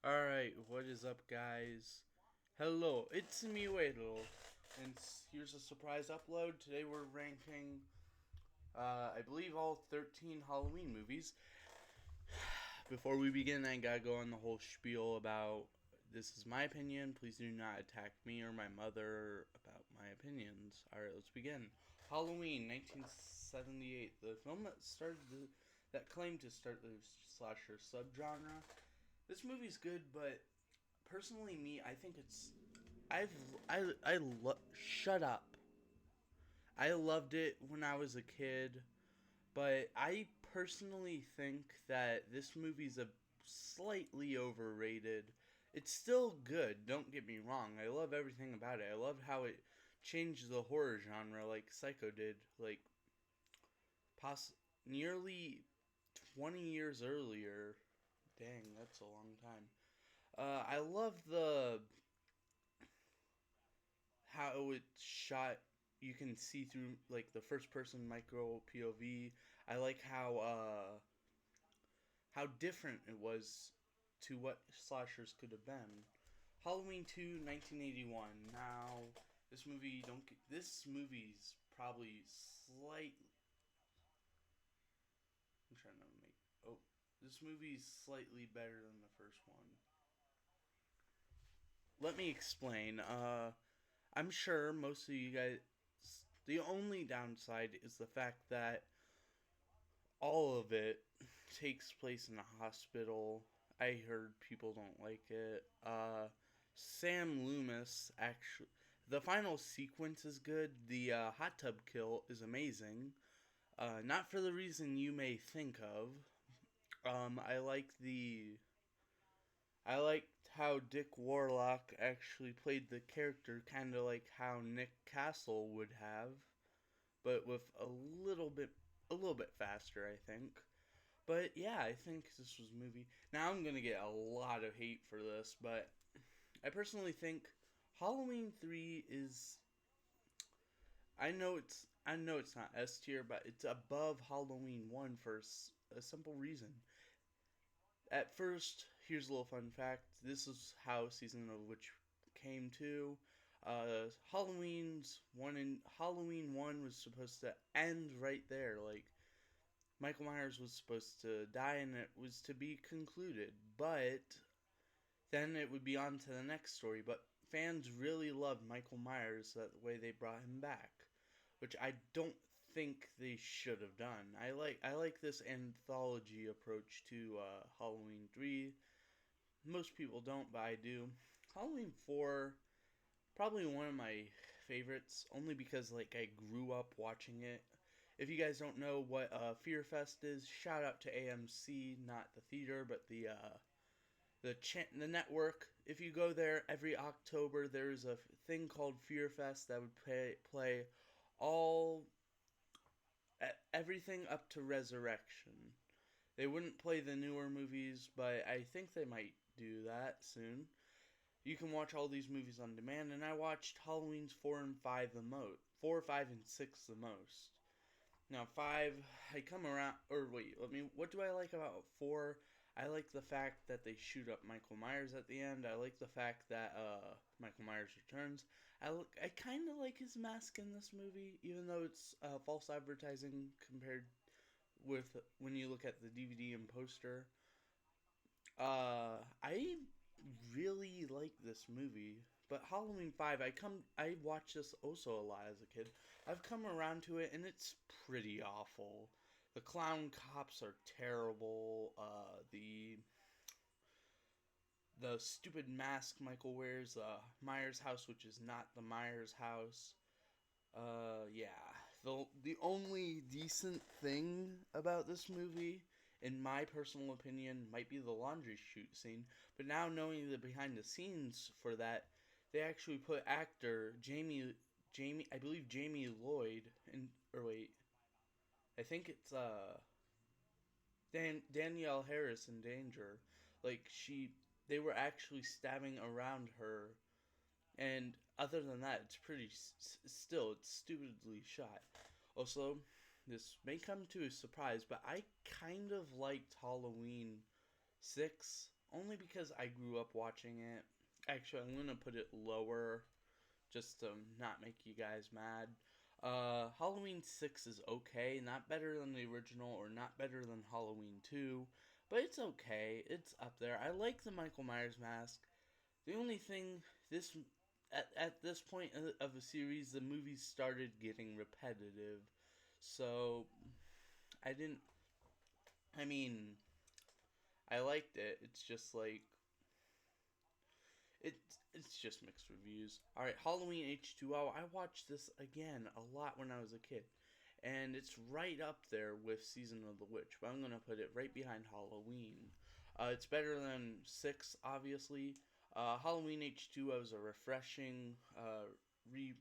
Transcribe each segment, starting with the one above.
Alright, what is up, guys? Hello, it's me, Weidel, and here's a surprise upload. Today we're ranking, I believe, all 13 Halloween movies. Before we begin, I gotta go on the whole spiel about this is my opinion. Please do not attack me or my mother about my opinions. Alright, let's begin. Halloween, 1978, the film that claimed to start the slasher subgenre. This movie's good, but personally, I think it's. Shut up. I loved it when I was a kid, but I personally think that this movie's a slightly overrated. It's still good, don't get me wrong. I love everything about it. I love how it changed the horror genre like Psycho did, like nearly 20 years earlier. Dang, that's a long time. I love the how it's shot. You can see through like the first person micro POV. I like how different it was to what slashers could have been. Halloween 2, 1981. Now, this movie's probably I'm trying to make oh, this movie's slightly better than the first one. Let me explain. I'm sure most of you guys. The only downside is the fact that all of it takes place in a hospital. I heard people don't like it. Sam Loomis actually. The final sequence is good. The hot tub kill is amazing. Not for the reason you may think of. I like the. I liked how Dick Warlock actually played the character, kind of like how Nick Castle would have, but with a little bit faster, I think. But yeah, I think this was a movie. Now I'm gonna get a lot of hate for this, but I personally think Halloween 3 is. I know it's not S tier, but it's above Halloween 1 for a simple reason. At first, here's a little fun fact. This is how Season of Witch came to. Halloween 1 was supposed to end right there. Like Michael Myers was supposed to die and it was to be concluded. But then it would be on to the next story. But fans really loved Michael Myers that way they brought him back, which I don't think they should have done. I like this anthology approach to Halloween 3. Most people don't, but I do. Halloween 4, probably one of my favorites, only because like I grew up watching it. If you guys don't know what Fear Fest is, shout out to AMC, not the theater, but the network. If you go there every October, there's a thing called Fear Fest that would play all everything up to Resurrection. They wouldn't play the newer movies, but I think they might do that soon. You can watch all these movies on demand, and I watched Halloween's 4 and 5 the most. 4, 5, and 6 the most. Now, 5, I come around. Or wait, what do I like about 4? I like the fact that they shoot up Michael Myers at the end. I like the fact that Michael Myers returns. I kind of like his mask in this movie, even though it's false advertising compared with when you look at the DVD and poster. I really like this movie. But Halloween 5, I watched this also a lot as a kid. I've come around to it and it's pretty awful. The clown cops are terrible. The stupid mask Michael wears, Myers house, which is not the Myers house. Yeah. The only decent thing about this movie, in my personal opinion, might be the laundry chute scene. But now knowing the behind the scenes for that, they actually put actor I believe Jamie Lloyd, in, or wait, I think it's Danielle Harris in danger. Like they were actually stabbing around her, and other than that, it's pretty still it's stupidly shot. Also, this may come to a surprise, but I kind of liked Halloween 6 only because I grew up watching it. Actually, I'm gonna put it lower just to not make you guys mad. Halloween 6 is okay, not better than the original or not better than Halloween 2, but it's okay. It's up there. I like the Michael Myers mask. The only thing this at this point of the series, the movies started getting repetitive. So I didn't. I mean, I liked it. It's just like it's just mixed reviews. All right, Halloween H2O. I watched this again a lot when I was a kid, and it's right up there with Season of the Witch. But I'm gonna put it right behind Halloween. It's better than 6, obviously. Halloween H2O is a refreshing re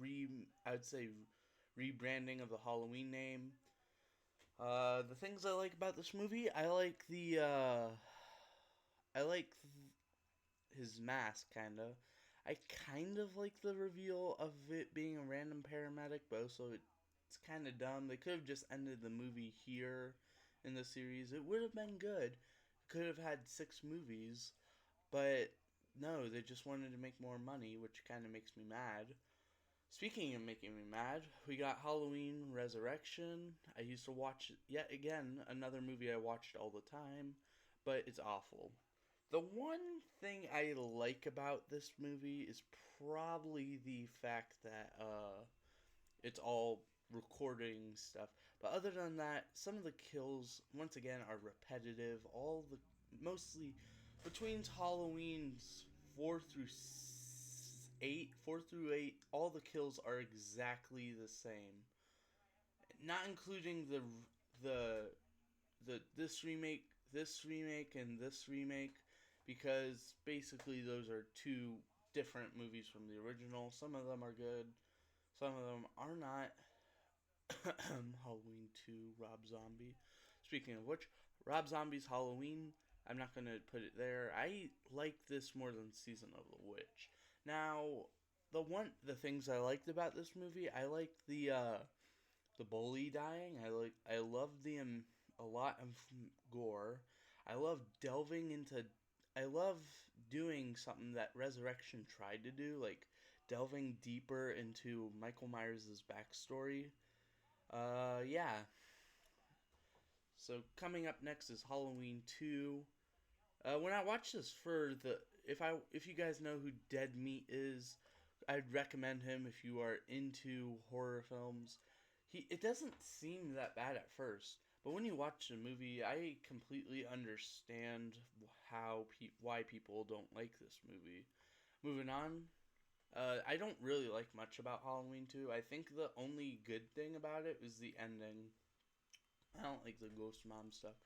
re I'd say rebranding of the Halloween name. The things I like about this movie, I like his mask, kinda. I kind of like the reveal of it being a random paramedic, but also it's kind of dumb. They could have just ended the movie here in the series. It would have been good. Could have had 6 movies, but no, they just wanted to make more money, which kind of makes me mad. Speaking of making me mad, we got Halloween Resurrection. I used to watch yet again another movie I watched all the time, but it's awful. The one thing I like about this movie is probably the fact that it's all recording stuff. But other than that, some of the kills once again are repetitive. All the mostly between Halloween's 4 through 8, all the kills are exactly the same. Not including the this remake and this remake, because basically those are two different movies from the original. Some of them are good, some of them are not. Halloween 2, Rob Zombie. Speaking of which, Rob Zombie's Halloween, I'm not going to put it there. I like this more than Season of the Witch. Now, the things I liked about this movie, I liked the bully dying. I love a lot of gore. I love delving into I love doing something that Resurrection tried to do, like delving deeper into Michael Myers' backstory. Yeah. So coming up next is Halloween 2. When I watched this for the if you guys know who Dead Meat is, I'd recommend him if you are into horror films. It doesn't seem that bad at first, but when you watch the movie, I completely understand why people don't like this movie. Moving on, I don't really like much about Halloween 2. I think the only good thing about it is the ending. I don't like the ghost mom stuff.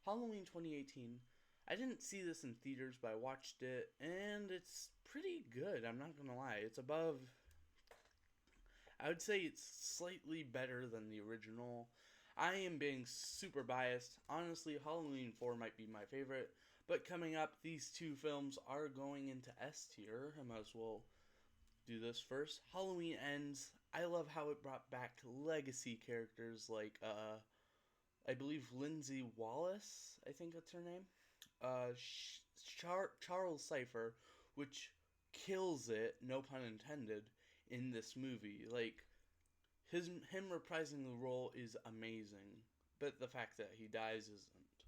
Halloween 2018. I didn't see this in theaters, but I watched it, and it's pretty good. I'm not gonna lie. It's above. I would say it's slightly better than the original. I am being super biased. Honestly, Halloween 4 might be my favorite, but coming up, these two films are going into S tier. I might as well do this first. Halloween Ends. I love how it brought back legacy characters like I believe Lindsay Wallace, I think that's her name. Charles Cypher, which kills it, no pun intended, in this movie. Like him reprising the role is amazing, but the fact that he dies isn't.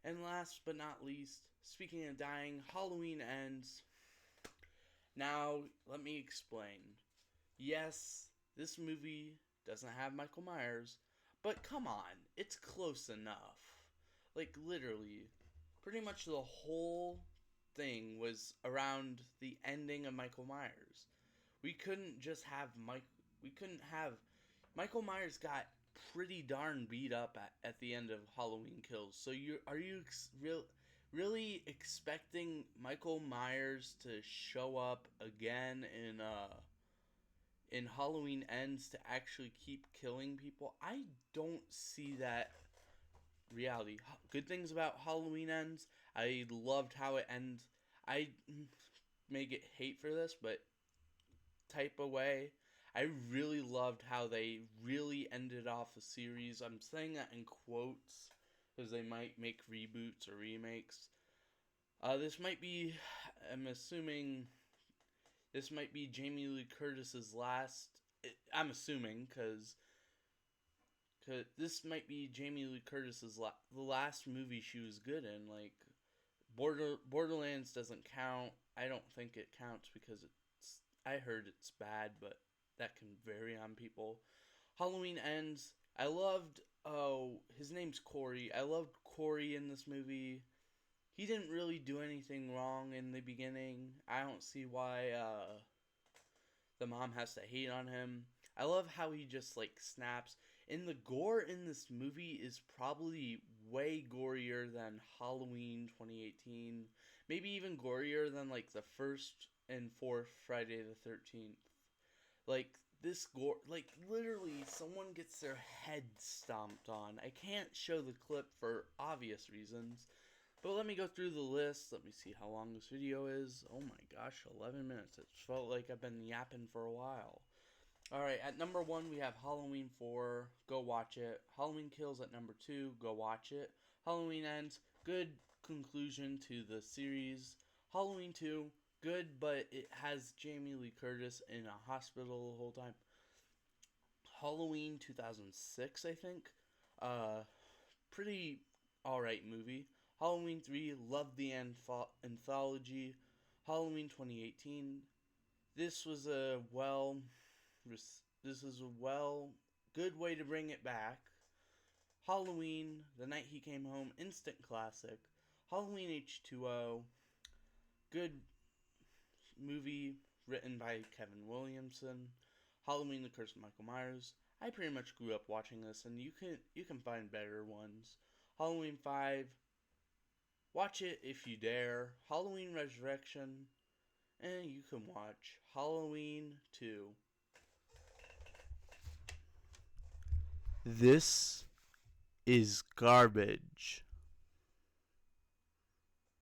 And last but not least, speaking of dying, Halloween Ends. Now, let me explain. Yes, this movie doesn't have Michael Myers, but come on, it's close enough. Like, literally, pretty much the whole thing was around the ending of Michael Myers. We couldn't just have We couldn't have. Michael Myers got pretty darn beat up at the end of Halloween Kills. So are you really expecting Michael Myers to show up again in Halloween Ends to actually keep killing people? I don't see that reality. Good things about Halloween Ends. I loved how it ends. I may get hate for this, but type away. I really loved how they really ended off the series. I'm saying that in quotes because they might make reboots or remakes. This might be, I'm assuming, this might be Jamie Lee Curtis's last. I'm assuming because this might be Jamie Lee Curtis's the last movie she was good in. Like Borderlands doesn't count. I don't think it counts because it's. I heard it's bad, but that can vary on people. Halloween Ends. I loved. Oh, his name's Corey. I loved Corey in this movie. He didn't really do anything wrong in the beginning. I don't see why the mom has to hate on him. I love how he just like snaps. And the gore in this movie is probably way gorier than Halloween 2018. Maybe even gorier than like the first and fourth Friday the 13th. Like this gore, like literally someone gets their head stomped on. I can't show the clip for obvious reasons. But let me go through the list. Let me see how long this video is. Oh my gosh, 11 minutes. It felt like I've been yapping for a while. Alright, at number 1 we have Halloween 4. Go watch it. Halloween Kills at number 2. Go watch it. Halloween Ends. Good conclusion to the series. Halloween 2. Good, but it has Jamie Lee Curtis in a hospital the whole time. Halloween 2006, I think. Pretty alright movie. Halloween 3, love the anthology. Halloween 2018. This was a good way to bring it back. Halloween, The Night He Came Home, instant classic. Halloween H2O, good movie written by Kevin Williamson. Halloween: The Curse of Michael Myers. I pretty much grew up watching this, and you can find better ones. Halloween 5. Watch it if you dare. Halloween Resurrection. And you can watch Halloween 2. This is garbage.